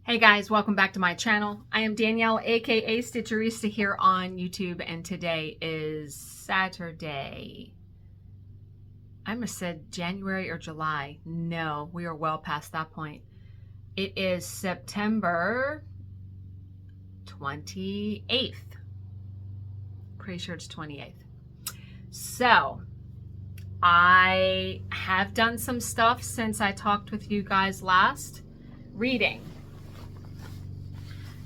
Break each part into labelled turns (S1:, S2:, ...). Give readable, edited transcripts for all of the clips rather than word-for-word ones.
S1: Hey guys, welcome back to my channel. I am Danielle, aka Stitcherista here on YouTube, and today is Saturday. I almost said January or July. No, we are well past that point. It is September 28th. Pretty sure it's 28th. So, I have done some stuff since I talked with you guys last. Reading.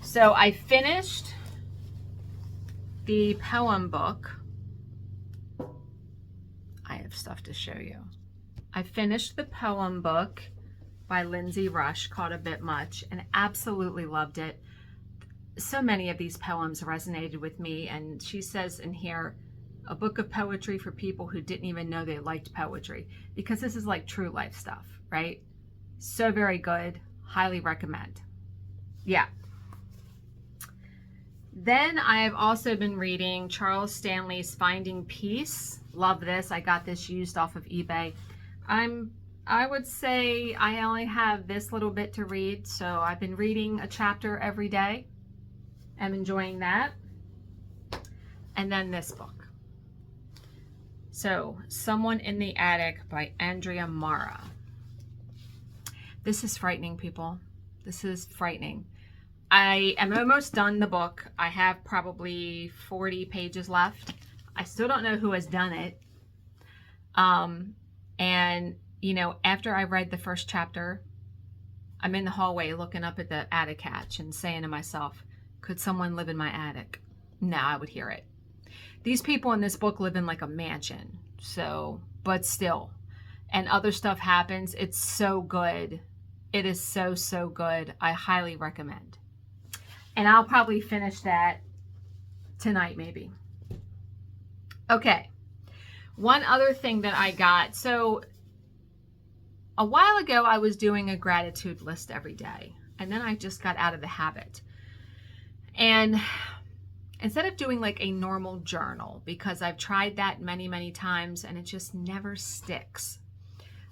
S1: So I finished the poem book. I have stuff to show you. I finished the poem book by Lindsay Rush called A Bit Much and absolutely loved it. So many of these poems resonated with me, and she says in here, a book of poetry for people who didn't even know they liked poetry, because this is like true life stuff, right? So very good. Highly recommend. Yeah. Then I have also been reading Charles Stanley's Finding Peace. Love this. I got this used off of eBay. I would say I only have this little bit to read, so I've been reading a chapter every day. I'm enjoying that. And then this book. So, Someone in the Attic by Andrea Mara. This is frightening, people. This is frightening. I am almost done the book. I have probably 40 pages left. I still don't know who has done it. And, you know, after I read the first chapter, I'm in the hallway looking up at the attic hatch and saying to myself, could someone live in my attic? No, I would hear it. These people in this book live in like a mansion. So, but still. And other stuff happens. It's so good. It is so, so good. I highly recommend. And I'll probably finish that tonight, maybe. Okay. One other thing that I got. So a while ago, I was doing a gratitude list every day. And then I just got out of the habit. And instead of doing like a normal journal, because I've tried that many, many times and it just never sticks,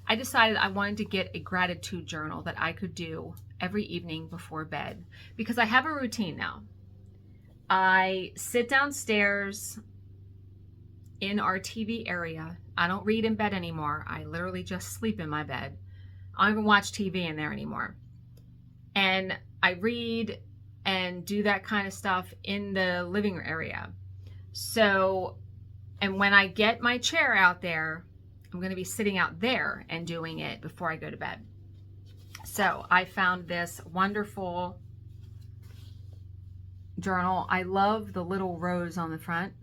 S1: I decided I wanted to get a gratitude journal that I could do every evening before bed, because I have a routine now. I sit downstairs in our TV area. I don't read in bed anymore. I literally just sleep in my bed. I don't even watch TV in there anymore. And I read and do that kind of stuff in the living room area. So, and when I get my chair out there, I'm going to be sitting out there and doing it before I go to bed. So I found this wonderful journal. I love the little rose on the front.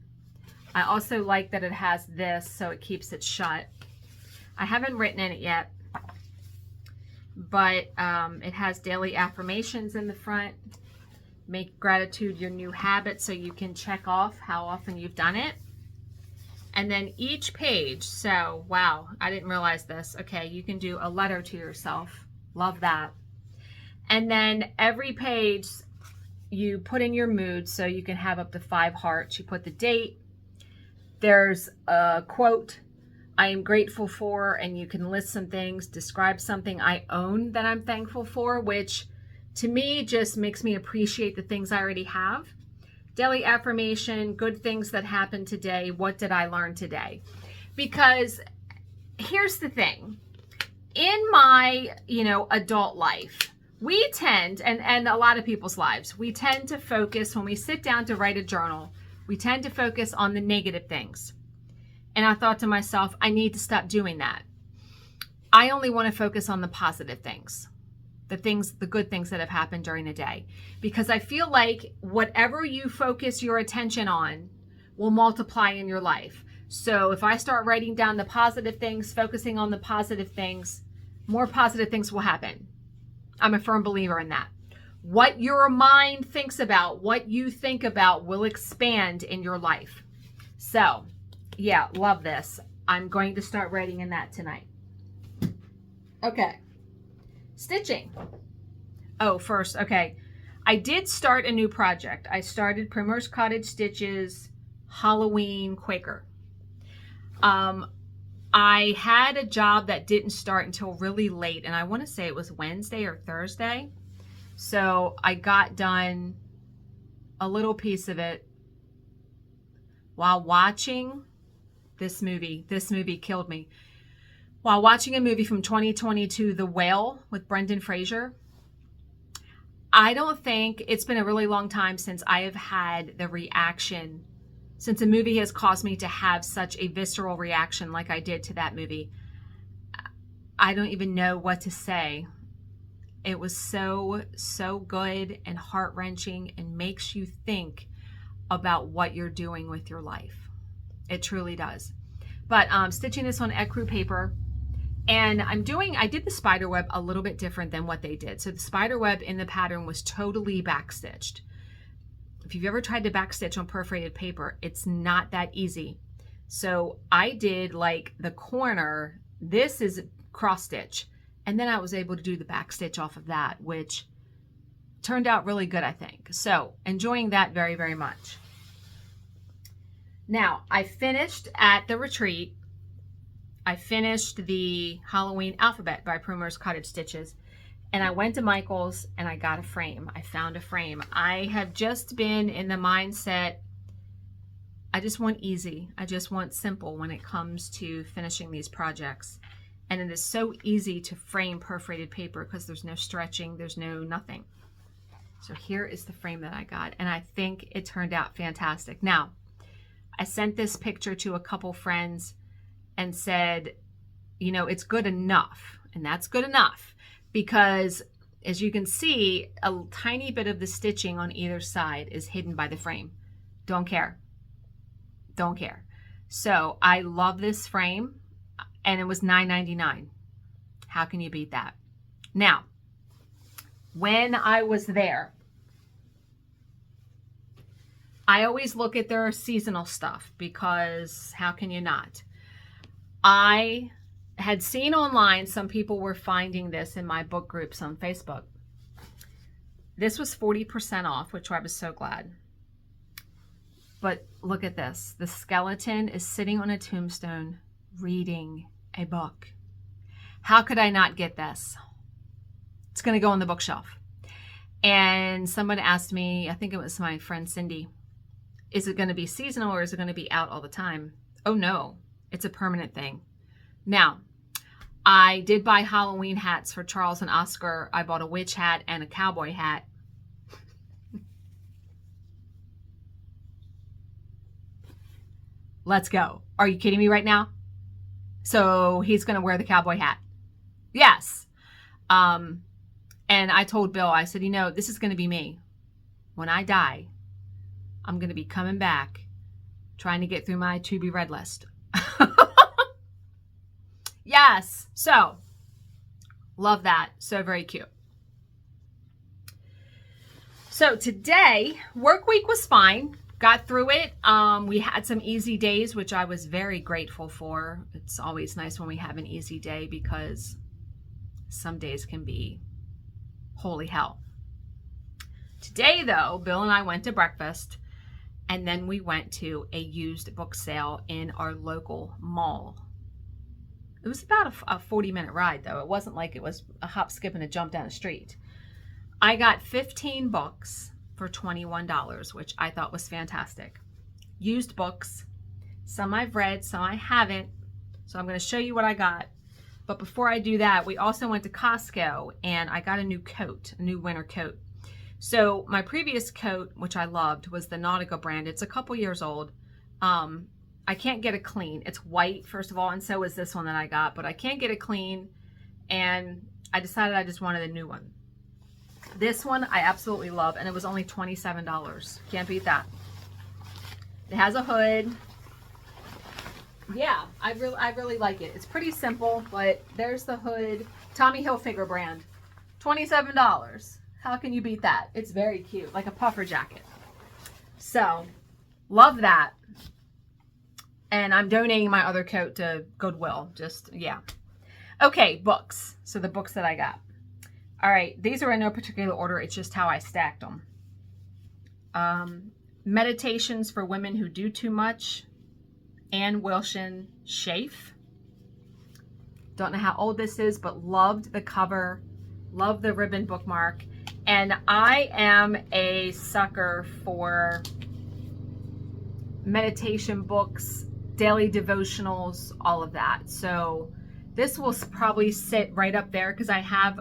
S1: I also like that it has this so it keeps it shut. I haven't written in it yet, but it has daily affirmations in the front. Make gratitude your new habit, so you can check off how often you've done it. And then each page, so wow, I didn't realize this. Okay, you can do a letter to yourself. Love that. And then every page you put in your mood, so you can have up to 5 hearts. You put the date. There's a quote I am grateful for, and you can list some things, describe something I own that I'm thankful for, which to me just makes me appreciate the things I already have. Daily affirmation, good things that happened today. What did I learn today? Because here's the thing. In my, adult life, we tend, and a lot of people's lives, we tend to focus, when we sit down to write a journal, we tend to focus on the negative things. And I thought to myself, I need to stop doing that. I only want to focus on the positive things. The good things that have happened during the day. Because I feel like whatever you focus your attention on will multiply in your life. So if I start writing down the positive things, focusing on the positive things, more positive things will happen. I'm a firm believer in that. What your mind thinks about, what you think about will expand in your life. So, yeah, love this. I'm going to start writing in that tonight. Okay. Stitching. Oh, first, okay. I did start a new project. I started Primrose Cottage Stitches Halloween Quaker. I had a job that didn't start until really late, and I want to say it was Wednesday or Thursday. So I got done a little piece of it while watching this movie. This movie killed me. While watching a movie from 2022, The Whale with Brendan Fraser. I don't think it's been a really long time since I have had the reaction, since a movie has caused me to have such a visceral reaction like I did to that movie. I don't even know what to say. It was so good and heart-wrenching and makes you think about what you're doing with your life. It truly does. But stitching this on ecru paper, and I did the spider web a little bit different than what they did. So the spider web in the pattern was totally backstitched. If you've ever tried to backstitch on perforated paper, it's not that easy. So I did like the corner, this is cross stitch, and then I was able to do the backstitch off of that, which turned out really good, I think. So enjoying that very, very much. Now, I finished at the retreat. I finished the Halloween alphabet by Primrose Cottage Stitches, and I went to Michael's and I got a frame. I found a frame. I have just been in the mindset, I just want easy. I just want simple when it comes to finishing these projects. And it is so easy to frame perforated paper because there's no stretching, there's no nothing. So here is the frame that I got, and I think it turned out fantastic. Now, I sent this picture to a couple friends and said, you know, it's good enough. And that's good enough because, as you can see, a tiny bit of the stitching on either side is hidden by the frame. Don't care. Don't care. So I love this frame, and it was $9.99. How can you beat that? Now, when I was there, I always look at their seasonal stuff because how can you not? I had seen online some people were finding this in my book groups on Facebook. This was 40% off, which I was so glad. But look at this. The skeleton is sitting on a tombstone reading a book. How could I not get this? It's going to go on the bookshelf. And someone asked me, I think it was my friend Cindy, is it going to be seasonal or is it going to be out all the time? Oh no, it's a permanent thing. Now, I did buy Halloween hats for Charles and Oscar. I bought a witch hat and a cowboy hat. Let's go. Are you kidding me right now? So he's going to wear the cowboy hat. Yes. And I told Bill, I said, you know, this is going to be me. When I die, I'm going to be coming back trying to get through my to be read list. Yes. So love that. So very cute. So today, work week was fine. Got through it. We had some easy days, which I was very grateful for. It's always nice when we have an easy day because some days can be holy hell. Today, though, Bill and I went to breakfast, and then we went to a used book sale in our local mall. It was about a 40-minute ride, though. It wasn't like it was a hop, skip, and a jump down the street. I got 15 books for $21, which I thought was fantastic. Used books. Some I've read, some I haven't. So I'm going to show you what I got. But before I do that, we also went to Costco, and I got a new coat, a new winter coat. So my previous coat, which I loved, was the Nautica brand. It's a couple years old. I can't get it clean. It's white, first of all, and so is this one that I got, but I can't get it clean, and I decided I just wanted a new one. This one I absolutely love, and it was only $27. Can't beat that. It has a hood. Yeah, I really like it. It's pretty simple, but there's the hood. Tommy Hilfiger brand. $27. How can you beat that? It's very cute, like a puffer jacket. So, love that. And I'm donating my other coat to Goodwill. Just, yeah. Okay, books. So the books that I got. All right, these are in no particular order. It's just how I stacked them. Meditations for Women Who Do Too Much. Ann Wilson Schaaf. Don't know how old this is, but loved the cover. Loved the ribbon bookmark. And I am a sucker for meditation books, daily devotionals, all of that. So this will probably sit right up there because I have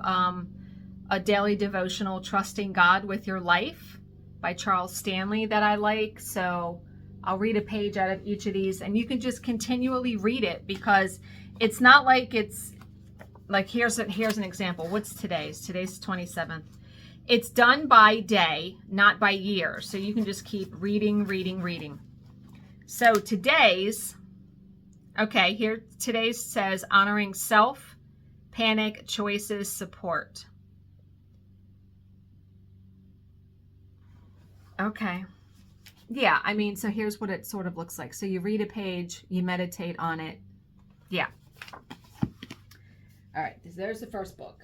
S1: a daily devotional, Trusting God with Your Life by Charles Stanley that I like. So I'll read a page out of each of these, and you can just continually read it, because it's not like it's like, here's an example. What's today's? Today's 27th. It's done by day, not by year. So you can just keep reading, reading, reading. So today's, okay, here today's says honoring self, panic, choices, support. Okay. Yeah, I mean, so here's what it sort of looks like. So you read a page, you meditate on it. Yeah. All right, there's the first book.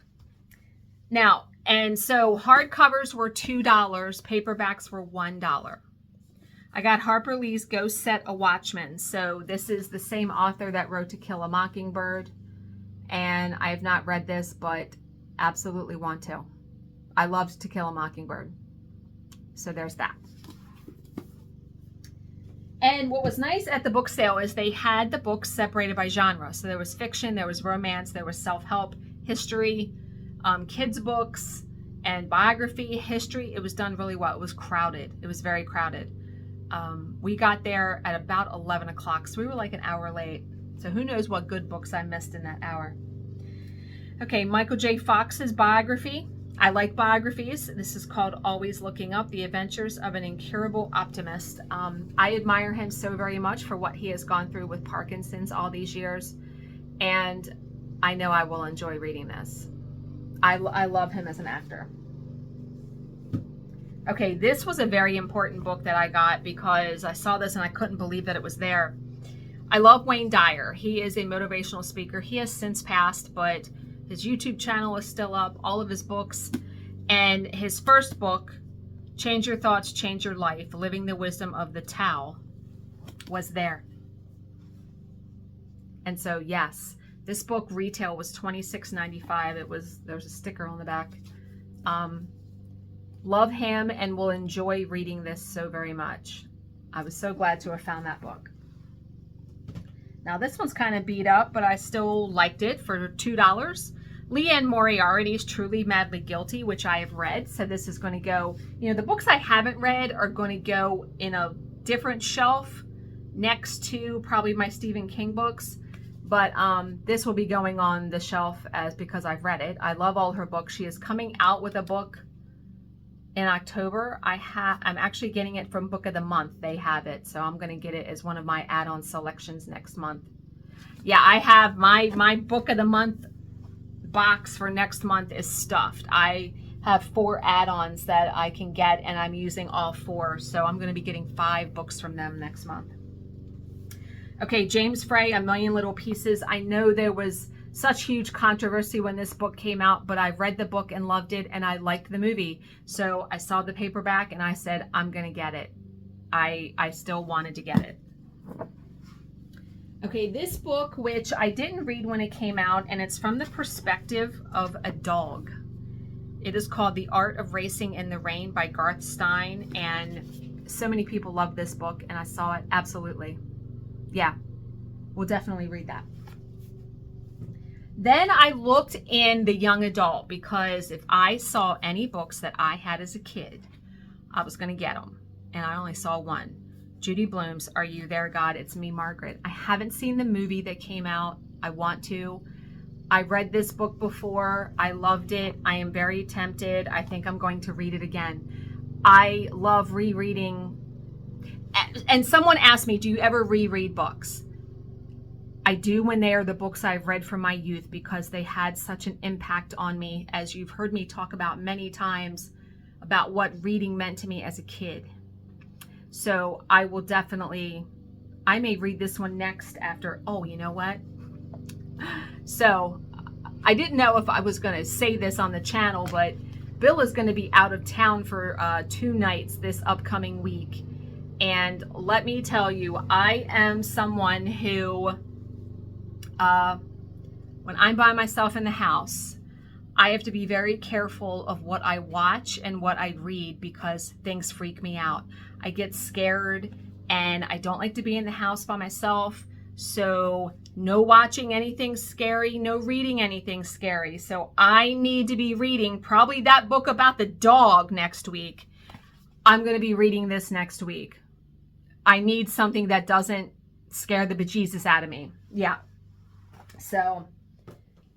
S1: Now, and so hardcovers were $2, paperbacks were $1. I got Harper Lee's Go Set a Watchman. So this is the same author that wrote To Kill a Mockingbird. And I have not read this, but absolutely want to. I loved To Kill a Mockingbird. So there's that. And what was nice at the book sale is they had the books separated by genre. So there was fiction, there was romance, there was self-help, history, kids books, and biography, history. It was done really well. It was crowded. It was very crowded. We got there at about 11 o'clock, so we were like an hour late. So who knows what good books I missed in that hour. Okay, Michael J. Fox's biography. I like biographies. This is called Always Looking Up, The Adventures of an Incurable Optimist. I admire him so very much for what he has gone through with Parkinson's all these years. And I know I will enjoy reading this. I love him as an actor. Okay, this was a very important book that I got because I saw this and I couldn't believe that it was there. I love Wayne Dyer. He is a motivational speaker. He has since passed, but his YouTube channel is still up, all of his books. And his first book, Change Your Thoughts, Change Your Life, Living the Wisdom of the Tao, was there. And so, yes, this book retail was $26.95. There's a sticker on the back. Love him and will enjoy reading this so very much. I was so glad to have found that book. Now this one's kind of beat up, but I still liked it for $2. Leanne Moriarty's Truly Madly Guilty, which I have read. So this is going to go, the books I haven't read are going to go in a different shelf next to probably my Stephen King books. But this will be going on the shelf because I've read it. I love all her books. She is coming out with a book in October. I'm actually getting it from Book of the Month. They have it. So I'm going to get it as one of my add-on selections next month. Yeah, I have my Book of the Month box for next month is stuffed. I have 4 add-ons that I can get, and I'm using all 4. So I'm going to be getting 5 books from them next month. Okay, James Frey, A Million Little Pieces. I know there was such huge controversy when this book came out, but I read the book and loved it, and I liked the movie. So I saw the paperback and I said, I'm going to get it. I still wanted to get it. Okay, this book, which I didn't read when it came out, and it's from the perspective of a dog. It is called The Art of Racing in the Rain by Garth Stein, and so many people love this book, and I saw it. Absolutely. Yeah, we'll definitely read that. Then I looked in the young adult, because if I saw any books that I had as a kid, I was going to get them. And I only saw one. Judy Blume's Are You There, God? It's Me, Margaret. I haven't seen the movie that came out. I want to. I read this book before. I loved it. I am very tempted. I think I'm going to read it again. I love rereading. And someone asked me, do you ever reread books? I do when they are the books I've read from my youth, because they had such an impact on me, as you've heard me talk about many times, about what reading meant to me as a kid. So I will definitely, I may read this one next after, oh, you know what? So I didn't know if I was going to say this on the channel, but Bill is going to be out of town for 2 nights this upcoming week. And let me tell you, I am someone who, when I'm by myself in the house, I have to be very careful of what I watch and what I read because things freak me out. I get scared and I don't like to be in the house by myself. So no watching anything scary, no reading anything scary. So I need to be reading probably that book about the dog next week. I'm going to be reading this next week. I need something that doesn't scare the bejesus out of me. Yeah. So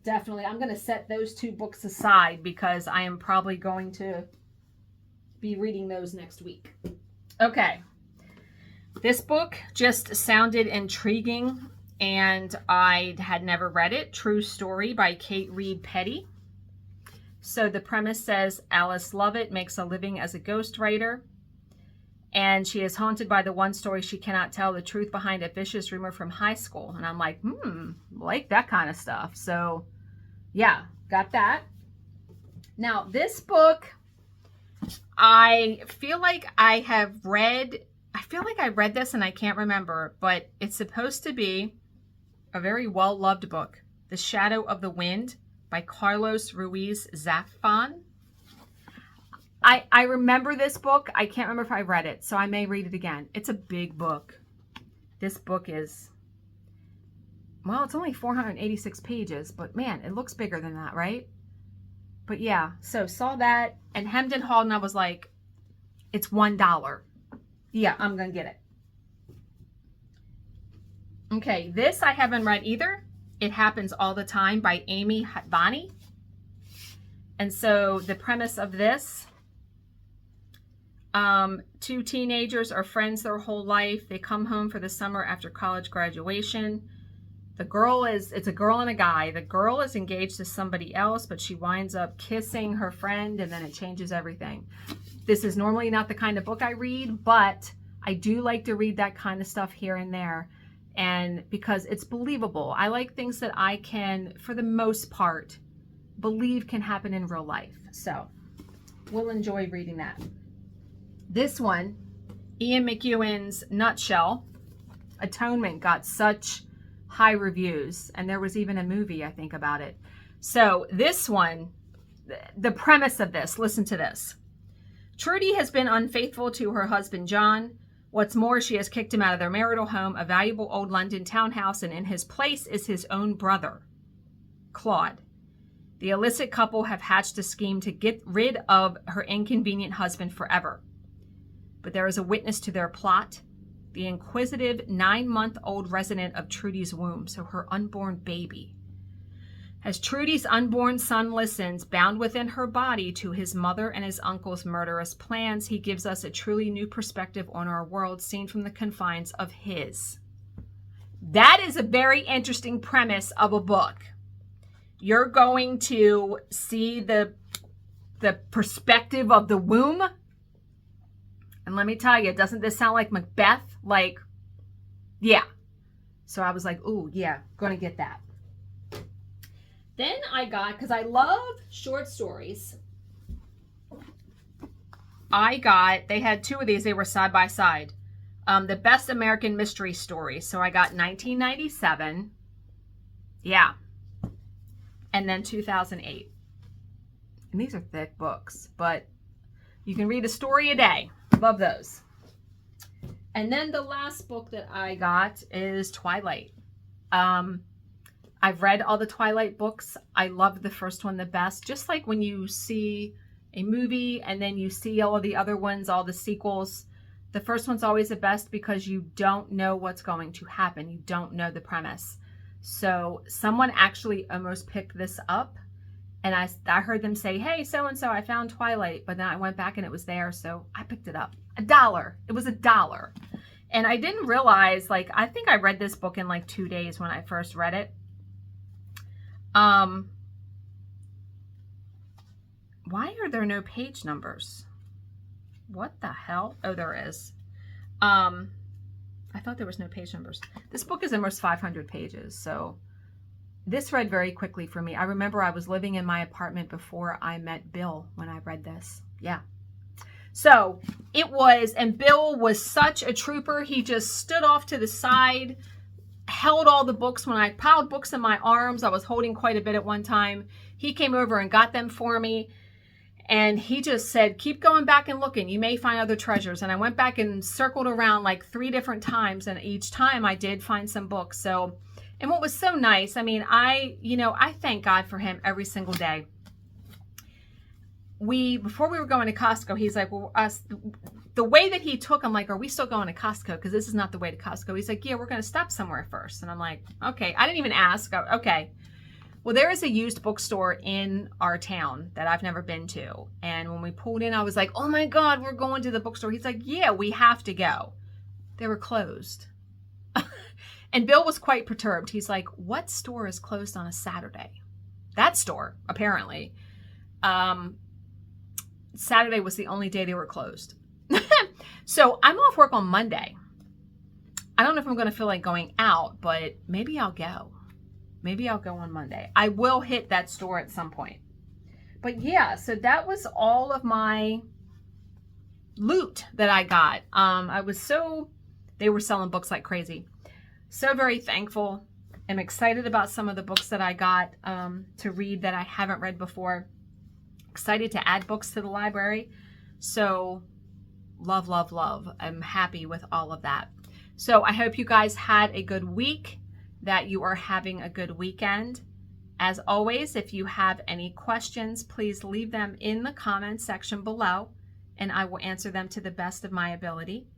S1: definitely, I'm going to set those two books aside because I am probably going to be reading those next week. Okay. This book just sounded intriguing and I had never read it. True Story by Kate Reed Petty. So the premise says Alice Lovett makes a living as a ghostwriter and she is haunted by the one story she cannot tell, the truth behind a vicious rumor from high school. And I'm like, like that kind of stuff. So yeah, got that. Now this book, I feel like I read this and I can't remember, but it's supposed to be a very well-loved book. The Shadow of the Wind by Carlos Ruiz Zafón. I remember this book. I can't remember if I read it, so I may read it again. It's a big book. This book is, well, it's only 486 pages, but man, it looks bigger than that, right? But yeah, so saw that and hemmed and hawed, and I was like, it's $1. Yeah, I'm going to get it. Okay, this I haven't read either. It Happens All the Time by Amy Hatvani. And so the premise of this, two teenagers are friends their whole life. They come home for the summer after college graduation. It's a girl and a guy. The girl is engaged to somebody else, but she winds up kissing her friend and then it changes everything. This is normally not the kind of book I read, but I do like to read that kind of stuff here and there. And because it's believable. I like things that I can, for the most part, believe can happen in real life. So we'll enjoy reading that. This one, Ian McEwan's Nutshell, Atonement, got such high reviews. And there was even a movie, I think, about it. So this one, the premise of this, listen to this. Trudy has been unfaithful to her husband, John. What's more, she has kicked him out of their marital home, a valuable old London townhouse, and in his place is his own brother, Claude. The illicit couple have hatched a scheme to get rid of her inconvenient husband forever. But there is a witness to their plot, the inquisitive 9-month-old resident of Trudy's womb, so her unborn baby. As Trudy's unborn son listens, bound within her body to his mother and his uncle's murderous plans, he gives us a truly new perspective on our world seen from the confines of his. That is a very interesting premise of a book. You're going to see the perspective of the womb. And let me tell you, doesn't this sound like Macbeth? Like, yeah. So I was like, ooh, yeah, gonna get that. Then I got, because I love short stories, they had two of these, they were side by side. The Best American Mystery Story. So I got 1997. Yeah. And then 2008. And these are thick books, but you can read a story a day. Love those. And then the last book that I got is Twilight. I've read all the Twilight books. I love the first one the best. Just like when you see a movie and then you see all of the other ones, all the sequels, the first one's always the best because you don't know what's going to happen. You don't know the premise. So someone actually almost picked this up and I heard them say, hey, so-and-so, I found Twilight, but then I went back and it was there. So I picked it up. $1. It was $1. And I didn't realize, like, I think I read this book in like 2 days when I first read it. Why are there no page numbers? What the hell? Oh, there is. I thought there was no page numbers. This book is almost 500 pages, so this read very quickly for me. I remember I was living in my apartment before I met Bill when I read this. Yeah. So it was, and Bill was such a trooper. He just stood off to the side, held all the books. When I piled books in my arms, I was holding quite a bit at one time. He came over and got them for me. And he just said, keep going back and looking. You may find other treasures. And I went back and circled around like 3 different times. And each time I did find some books. So, and what was so nice, I mean, I thank God for him every single day. Before we were going to Costco, he's like, well, the way that he took, I'm like, are we still going to Costco? Because this is not the way to Costco. He's like, yeah, we're going to stop somewhere first. And I'm like, okay. I didn't even ask. Okay. Well, there is a used bookstore in our town that I've never been to. And when we pulled in, I was like, oh my God, we're going to the bookstore. He's like, yeah, we have to go. They were closed. And Bill was quite perturbed. He's like, what store is closed on a Saturday? That store, apparently. Saturday was the only day they were closed. So I'm off work on Monday. I don't know if I'm going to feel like going out, but maybe I'll go. Maybe I'll go on Monday. I will hit that store at some point. But yeah, so that was all of my loot that I got. They were selling books like crazy. So very thankful. I'm excited about some of the books that I got to read that I haven't read before. Excited to add books to the library. So love, love, love. I'm happy with all of that. So I hope you guys had a good week, that you are having a good weekend. As always, if you have any questions, please leave them in the comments section below, and I will answer them to the best of my ability.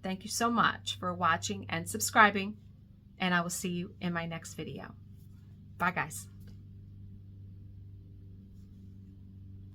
S1: Thank you so much for watching and subscribing, and I will see you in my next video. Bye, guys.